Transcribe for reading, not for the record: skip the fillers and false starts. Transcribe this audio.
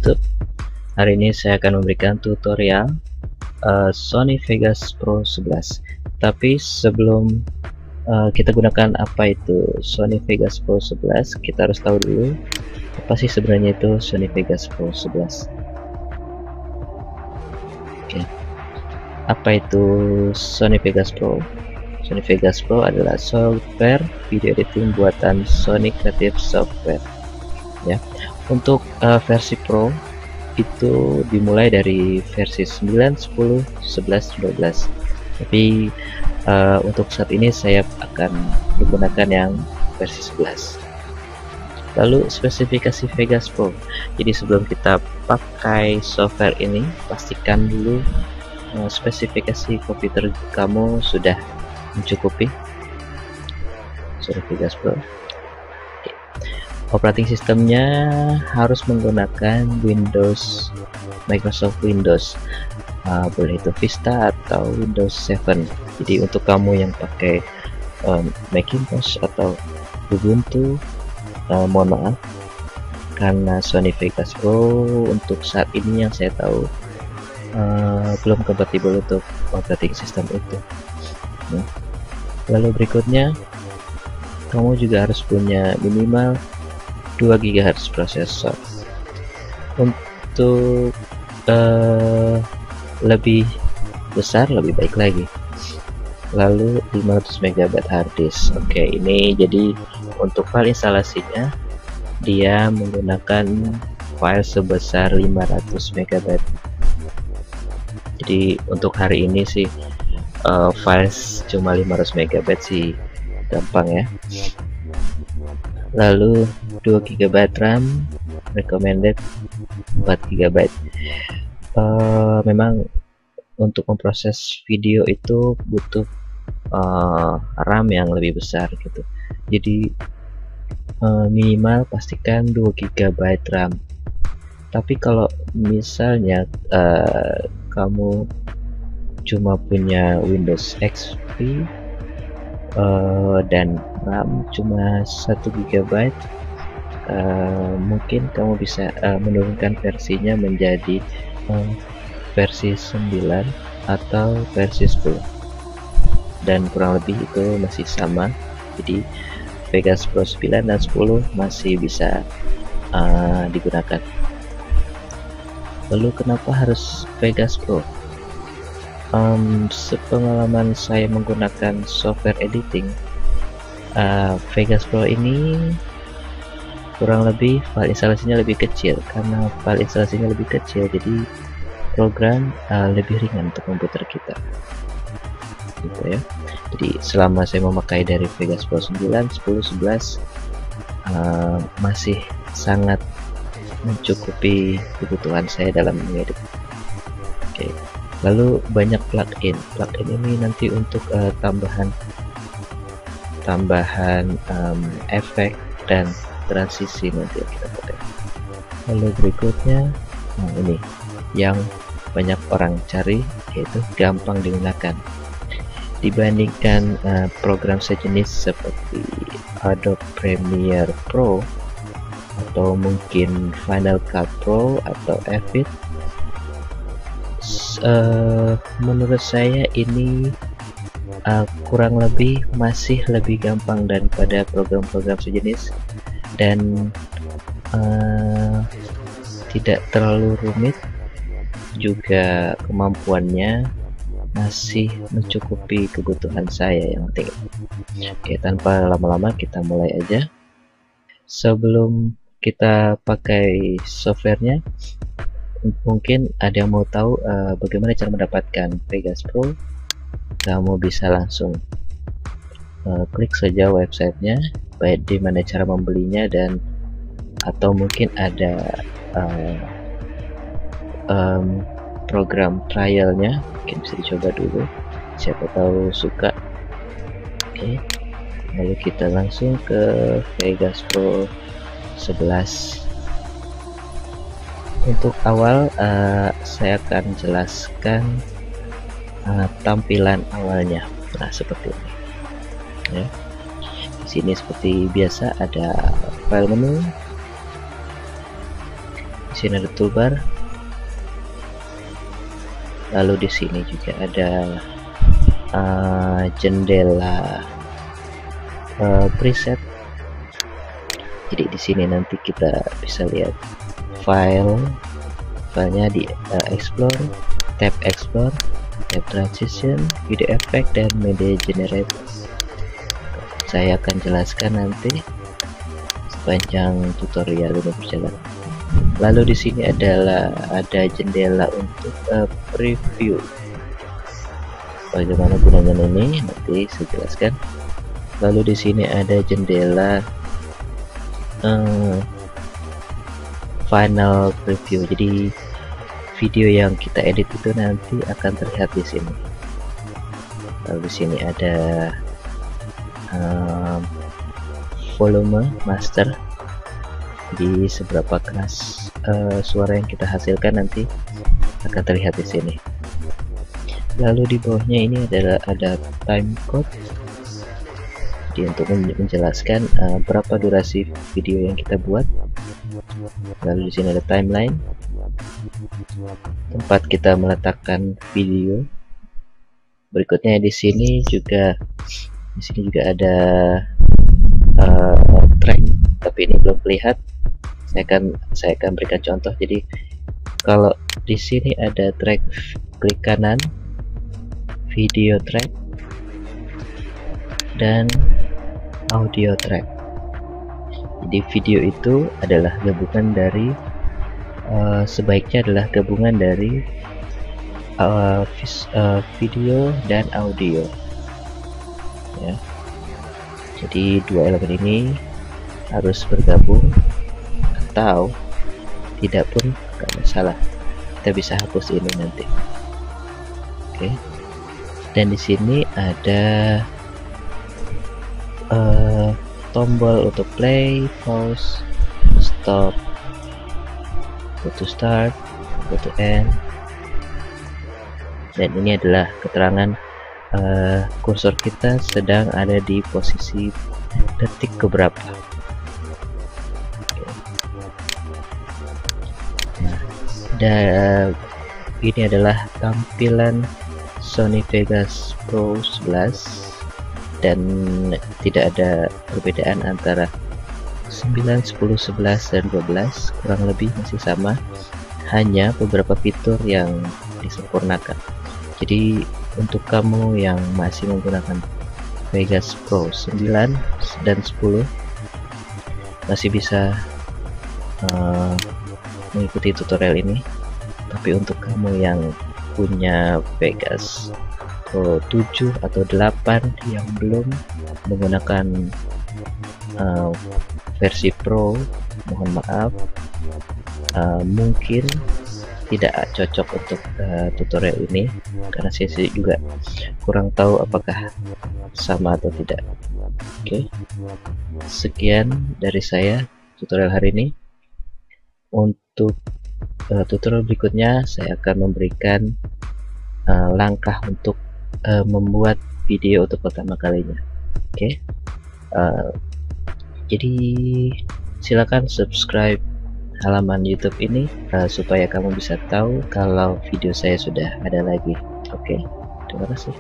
YouTube. Hari ini saya akan memberikan tutorial Sony Vegas Pro 11. Tapi sebelum kita gunakan apa itu Sony Vegas Pro 11, kita harus tahu dulu apa sih sebenarnya itu Sony Vegas Pro 11. Oke. Apa itu Sony Vegas Pro? Sony Vegas Pro adalah software video editing buatan Sony Creative Software. Ya, untuk versi Pro itu dimulai dari versi 9, 10, 11, 12. Tapi untuk saat ini saya akan menggunakan yang versi 11. Lalu spesifikasi Vegas Pro. Jadi sebelum kita pakai software ini, pastikan dulu spesifikasi komputer kamu sudah mencukupi. Sony Vegas Pro. Operating sistemnya harus menggunakan Windows, Microsoft Windows, boleh itu Vista atau Windows 7. Jadi untuk kamu yang pakai Macintosh atau Ubuntu, mohon maaf, karena Sony Vegas Pro untuk saat ini yang saya tahu belum kompatibel untuk operating system itu. Lalu berikutnya, kamu juga harus punya minimal 2 GHz prosesor. Untuk lebih besar lebih baik lagi. Lalu 500 MB hard disk. Oke, ini jadi untuk file instalasinya dia menggunakan file sebesar 500 MB. Jadi untuk hari ini sih files cuma 500 MB sih gampang ya. Lalu 2 GB RAM, recommended 4 GB. Memang untuk memproses video itu butuh RAM yang lebih besar gitu. Jadi minimal pastikan 2 GB RAM. Tapi kalau misalnya kamu cuma punya Windows XP dan RAM cuma 1 GB, mungkin kamu bisa menurunkan versinya menjadi versi 9 atau versi 10, dan kurang lebih itu masih sama. Jadi Vegas Pro 9 dan 10 masih bisa digunakan. Lalu kenapa harus Vegas Pro? Sepengalaman saya menggunakan software editing, Vegas Pro ini kurang lebih file instalasinya lebih kecil. Karena file instalasinya lebih kecil, jadi program lebih ringan untuk komputer kita gitu ya. Jadi selama saya memakai dari Vegas Pro 9, 10, 11 masih sangat mencukupi kebutuhan saya dalam mengedit. Oke. Lalu banyak plugin ini nanti untuk tambahan efek dan transisi nanti yang kita pakai. Lalu berikutnya, ini yang banyak orang cari, yaitu gampang digunakan dibandingkan program sejenis seperti Adobe Premiere Pro atau mungkin Final Cut Pro atau Avid. Menurut saya ini kurang lebih masih lebih gampang daripada program-program sejenis, dan tidak terlalu rumit, juga kemampuannya masih mencukupi kebutuhan saya yang penting. Oke, tanpa lama-lama kita mulai aja. Sebelum kita pakai softwarenya, mungkin ada yang mau tahu bagaimana cara mendapatkan Vegas Pro. Kamu bisa langsung klik saja websitenya, baik di mana cara membelinya, dan atau mungkin ada program trialnya, mungkin bisa dicoba dulu, siapa tahu suka. Oke, lalu kita langsung ke Vegas Pro 11. Untuk awal saya akan jelaskan tampilan awalnya. Nah, seperti ini ya. Di sini seperti biasa ada file menu. Di sini ada toolbar, lalu di sini juga ada jendela preset. Jadi di sini nanti kita bisa lihat filenya di explore, tab explore, tab transition, video effect, dan media generate. Saya akan jelaskan nanti sepanjang tutorial ini berjalan. Lalu di sini ada jendela untuk preview. Bagaimana gunanya ini nanti saya jelaskan. Lalu di sini ada jendela final preview. Jadi video yang kita edit itu nanti akan terlihat di sini. Lalu di sini ada volume master. Jadi seberapa keras suara yang kita hasilkan nanti akan terlihat di sini. Lalu di bawahnya ini ada time code. Jadi untuk menjelaskan berapa durasi video yang kita buat. Lalu di sini ada timeline, tempat kita meletakkan video. Berikutnya di sini juga ada track, tapi ini belum terlihat. Saya akan berikan contoh. Jadi kalau di sini ada track, klik kanan, video track, dan audio track. Jadi video itu adalah gabungan dari sebaiknya adalah gabungan dari video dan audio ya. Jadi dua elemen ini harus bergabung, atau tidak pun gak masalah, kita bisa hapus ini nanti. Oke. Dan di sini ada tombol untuk play, pause, stop, go to start, go to end. Dan ini adalah keterangan kursor kita sedang ada di posisi detik keberapa. Nah, dan ini adalah tampilan Sony Vegas Pro 11, dan tidak ada perbedaan antara 9, 10, 11, dan 12, kurang lebih masih sama, hanya beberapa fitur yang disempurnakan. Jadi untuk kamu yang masih menggunakan Vegas Pro 9 dan 10 masih bisa mengikuti tutorial ini. Tapi untuk kamu yang punya Vegas Pro 7 atau 8 yang belum menggunakan versi Pro, mohon maaf, mungkin tidak cocok untuk tutorial ini, karena saya juga kurang tahu apakah sama atau tidak. Oke, sekian dari saya tutorial hari ini. Untuk tutorial berikutnya saya akan memberikan langkah untuk membuat video untuk pertama kalinya. Oke. Jadi silakan subscribe halaman YouTube ini supaya kamu bisa tahu kalau video saya sudah ada lagi. Oke, terima kasih.